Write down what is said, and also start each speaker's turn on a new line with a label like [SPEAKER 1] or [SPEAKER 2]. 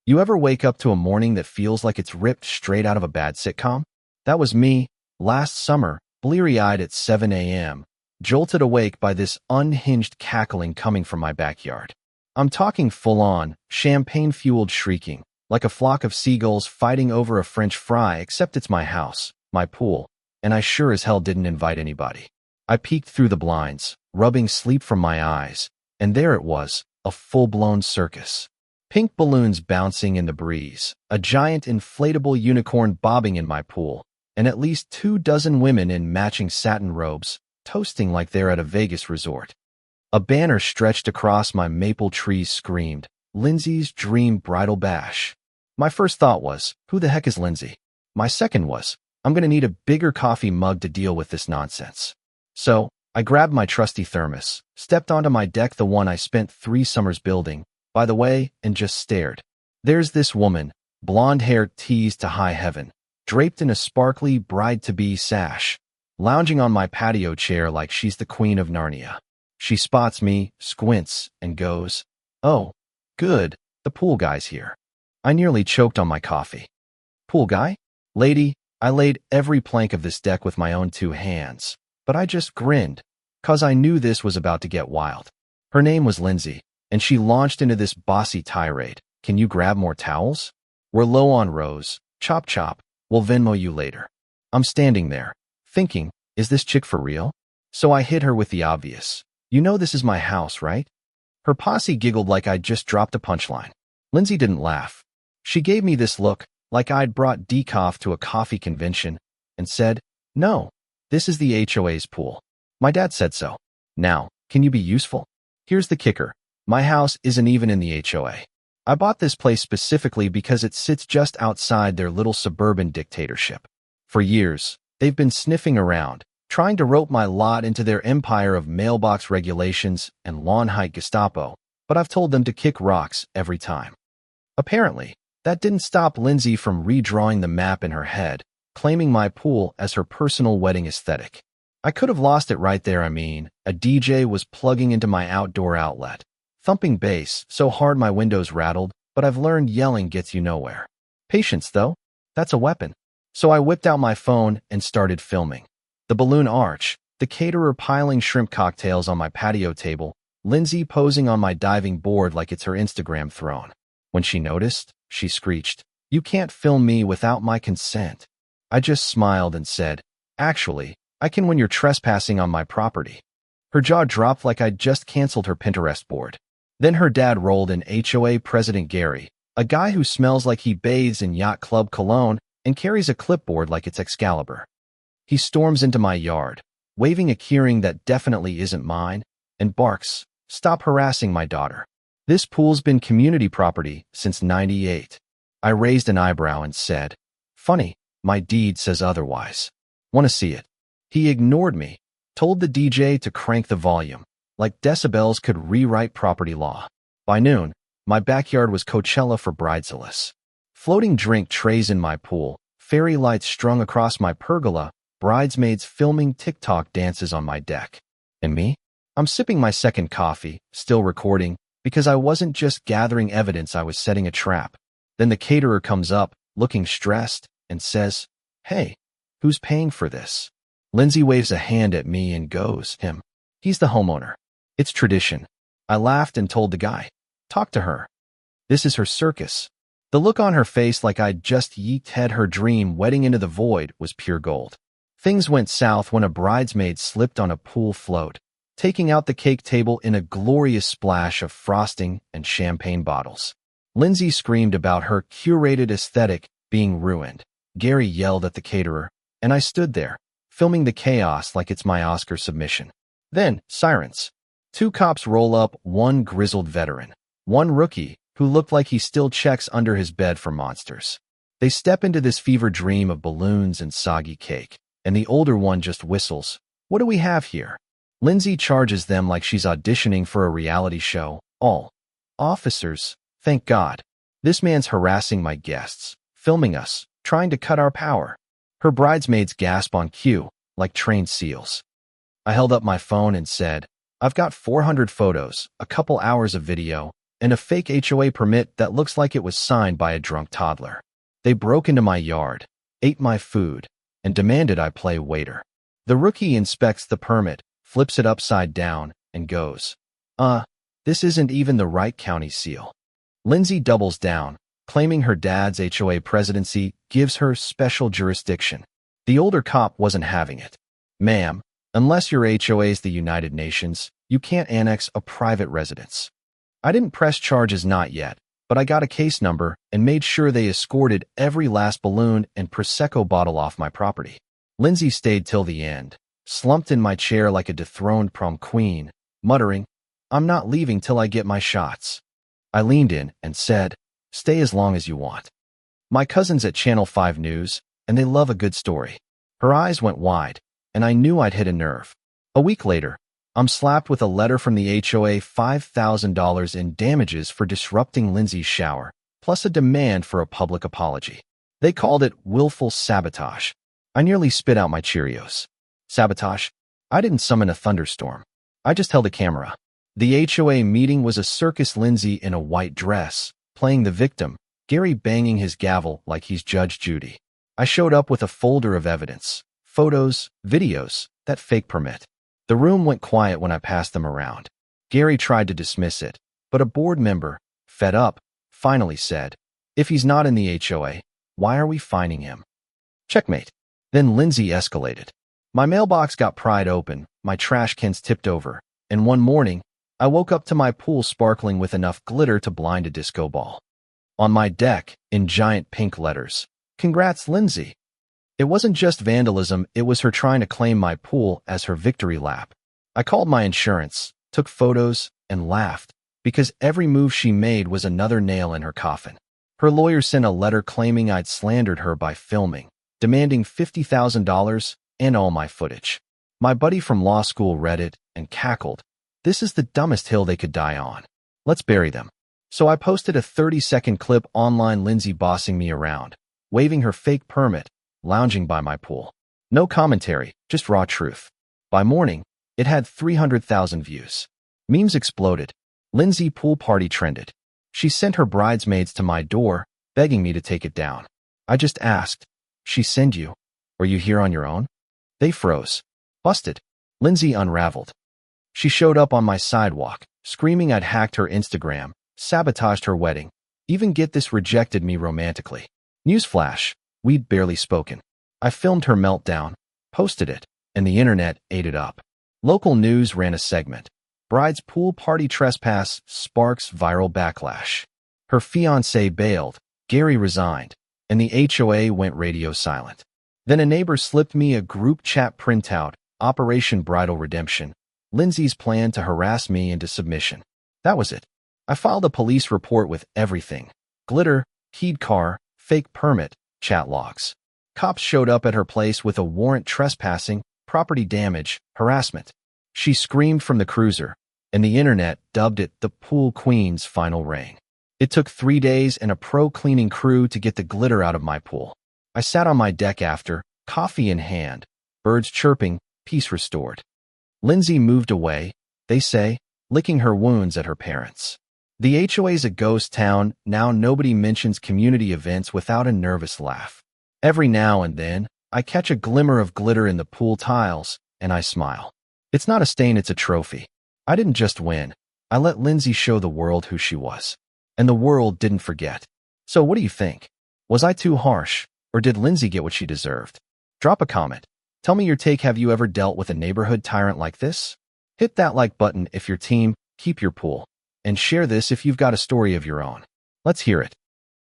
[SPEAKER 1] You ever wake up to a morning that feels like it's ripped straight out of a bad sitcom? That was me, last summer, bleary-eyed at 7 a.m., jolted awake by this unhinged cackling coming from my backyard. I'm talking full-on, champagne-fueled shrieking, like a flock of seagulls fighting over a French fry, except it's my house, my pool, and I sure as hell didn't invite anybody. I peeked through the blinds, rubbing sleep from my eyes, and there it was, a full-blown circus. Pink balloons bouncing in the breeze, a giant inflatable unicorn bobbing in my pool, and at least 24 women in matching satin robes, toasting like they're at a Vegas resort. A banner stretched across my maple trees screamed, "Lindsay's Dream Bridal Bash." My first thought was, who the heck is Lindsay? My second was, I'm gonna need a bigger coffee mug to deal with this nonsense. So, I grabbed my trusty thermos, stepped onto my deck, the one I spent 3 summers building, by the way, and just stared. There's this woman, blonde hair teased to high heaven, draped in a sparkly bride-to-be sash, lounging on my patio chair like she's the queen of Narnia. She spots me, squints, and goes, "Oh, good, the pool guy's here." I nearly choked on my coffee. Pool guy? Lady, I laid every plank of this deck with my own 2 hands, but I just grinned, 'cause I knew this was about to get wild. Her name was Lindsay, and she launched into this bossy tirade. "Can you grab more towels? We're low on rows. Chop chop, we'll Venmo you later." I'm standing there, thinking, is this chick for real? So I hit her with the obvious. "You know this is my house, right?" Her posse giggled like I'd just dropped a punchline. Lindsay didn't laugh. She gave me this look, like I'd brought decaf to a coffee convention, and said, "No, this is the HOA's pool. My dad said so. Now, can you be useful? Here's the kicker. My house isn't even in the HOA. I bought this place specifically because it sits just outside their little suburban dictatorship. For years, they've been sniffing around, trying to rope my lot into their empire of mailbox regulations and lawn height Gestapo, but I've told them to kick rocks every time." Apparently, that didn't stop Lindsay from redrawing the map in her head, claiming my pool as her personal wedding aesthetic. I could have lost it right there. A DJ was plugging into my outdoor outlet, thumping bass so hard my windows rattled, but I've learned yelling gets you nowhere. Patience, though, that's a weapon. So I whipped out my phone and started filming. The balloon arch, the caterer piling shrimp cocktails on my patio table, Lindsay posing on my diving board like it's her Instagram throne. When she noticed, she screeched, "You can't film me without my consent." I just smiled and said, "Actually, I can when you're trespassing on my property." Her jaw dropped like I'd just canceled her Pinterest board. Then her dad rolled in, HOA President Gary, a guy who smells like he bathes in yacht club cologne and carries a clipboard like it's Excalibur. He storms into my yard, waving a keyring that definitely isn't mine, and barks, "Stop harassing my daughter. This pool's been community property since '98. I raised an eyebrow and said, "Funny, my deed says otherwise. Want to see it?" He ignored me, told the DJ to crank the volume, like decibels could rewrite property law. By noon, my backyard was Coachella for bridezillas. Floating drink trays in my pool, fairy lights strung across my pergola, bridesmaids filming TikTok dances on my deck. And me? I'm sipping my second coffee, still recording, because I wasn't just gathering evidence, I was setting a trap. Then the caterer comes up, looking stressed, and says, "Hey, who's paying for this?" Lindsay waves a hand at me and goes, "Him. He's the homeowner. It's tradition." I laughed and told the guy, "Talk to her. This is her circus." The look on her face, like I'd just yeeted her dream wedding into the void, was pure gold. Things went south when a bridesmaid slipped on a pool float, taking out the cake table in a glorious splash of frosting and champagne bottles. Lindsay screamed about her curated aesthetic being ruined. Gary yelled at the caterer, and I stood there, filming the chaos like it's my Oscar submission. Then, sirens. 2 cops roll up, one grizzled veteran, one rookie who looked like he still checks under his bed for monsters. They step into this fever dream of balloons and soggy cake, and the older one just whistles. "What do we have here?" Lindsay charges them like she's auditioning for a reality show. "All officers, thank God. This man's harassing my guests, filming us, trying to cut our power." Her bridesmaids gasp on cue, like trained seals. I held up my phone and said, "I've got 400 photos, a couple hours of video, and a fake HOA permit that looks like it was signed by a drunk toddler. They broke into my yard, ate my food, and demanded I play waiter. The rookie inspects the permit, flips it upside down, and goes, this isn't even the right county seal. Lindsay doubles down, claiming her dad's HOA presidency gives her special jurisdiction. The older cop wasn't having it. Ma'am, unless your HOA's the United Nations, you can't annex a private residence. I didn't press charges not yet, but I got a case number and made sure they escorted every last balloon and Prosecco bottle off my property. Lindsay stayed till the end, slumped in my chair like a dethroned prom queen, muttering, "I'm not leaving till I get my shots." I leaned in and said, "Stay as long as you want." My cousin's at Channel 5 News, and they love a good story. Her eyes went wide, and I knew I'd hit a nerve. A week later, I'm slapped with a letter from the HOA, $5,000 in damages for disrupting Lindsay's shower, plus a demand for a public apology. They called it willful sabotage. I nearly spit out my Cheerios. Sabotage? I didn't summon a thunderstorm. I just held a camera. The HOA meeting was a circus. Lindsay in a white dress, playing the victim, Gary banging his gavel like he's Judge Judy. I showed up with a folder of evidence, photos, videos, that fake permit. The room went quiet when I passed them around. Gary tried to dismiss it, but a board member, fed up, finally said, "If he's not in the HOA, why are we fining him?" Checkmate. Then Lindsay escalated. My mailbox got pried open, my trash cans tipped over, and one morning, I woke up to my pool sparkling with enough glitter to blind a disco ball. On my deck, in giant pink letters, "Congrats, Lindsay." It wasn't just vandalism, it was her trying to claim my pool as her victory lap. I called my insurance, took photos, and laughed, because every move she made was another nail in her coffin. Her lawyer sent a letter claiming I'd slandered her by filming, demanding $50,000 and all my footage. My buddy from law school read it and cackled. This is the dumbest hill they could die on. Let's bury them. So I posted a 30-second clip online, Lindsay bossing me around, waving her fake permit, lounging by my pool. No commentary, just raw truth. By morning, it had 300,000 views. Memes exploded. Lindsay pool party trended. She sent her bridesmaids to my door, begging me to take it down. I just asked, "She send you? Were you here on your own?" They froze. Busted. Lindsay unraveled. She showed up on my sidewalk, screaming I'd hacked her Instagram, sabotaged her wedding, even get this, rejected me romantically. Newsflash, we'd barely spoken. I filmed her meltdown, posted it, and the internet ate it up. Local news ran a segment. Bride's pool party trespass sparks viral backlash. Her fiancé bailed, Gary resigned, and the HOA went radio silent. Then a neighbor slipped me a group chat printout, Operation Bridal Redemption, Lindsay's plan to harass me into submission. That was it. I filed a police report with everything. Glitter, keyed car, fake permit, chat logs. Cops showed up at her place with a warrant: trespassing, property damage, harassment. She screamed from the cruiser, and the internet dubbed it the Pool Queen's final reign. It took 3 days and a pro cleaning crew to get the glitter out of my pool. I sat on my deck after, coffee in hand, birds chirping, peace restored. Lindsay moved away, they say, licking her wounds at her parents. The HOA's a ghost town. Now nobody mentions community events without a nervous laugh. Every now and then, I catch a glimmer of glitter in the pool tiles, and I smile. It's not a stain, it's a trophy. I didn't just win. I let Lindsay show the world who she was. And the world didn't forget. So what do you think? Was I too harsh, or did Lindsay get what she deserved? Drop a comment. Tell me your take. Have you ever dealt with a neighborhood tyrant like this? Hit that like button if your team, keep your pool. And share this if you've got a story of your own. Let's hear it.